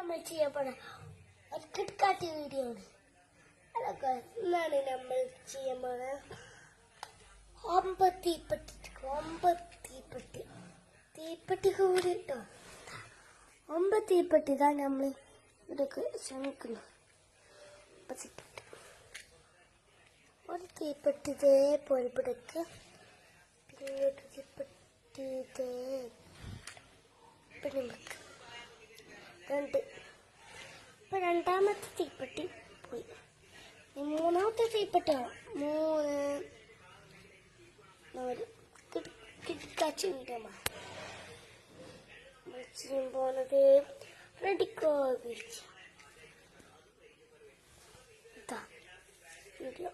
നമ്മൾ ചെയ്യാൻ പോണ ഒരു കിടക്കാട്ടി വീഡിയോ ആണ്. അതൊക്കെ ഇന്നാണ് നമ്മൾ ചെയ്യാൻ പോണ തീപ്പെട്ടി കൂടി കേട്ടോ. 9 തീപ്പെട്ടി ഇതാണ് നമ്മൾ ഇതൊക്കെ ശ്രമിക്കുന്നു. ഒരു തീപ്പെട്ടി ഇതേപോലെ പിടിക്കുക, പിന്നെ തീപ്പെട്ടി പിന്നെ വെക്കുക. ഇപ്പൊ രണ്ടാമത്തെ തീപ്പെട്ടി പോയി. മൂന്നാമത്തെ തീപ്പെട്ടിയാണ് 3 4 കിടക്കാച്ചി ചെയ്യാൻ പോണത്. റെഡിക്കോ വീഡിയോ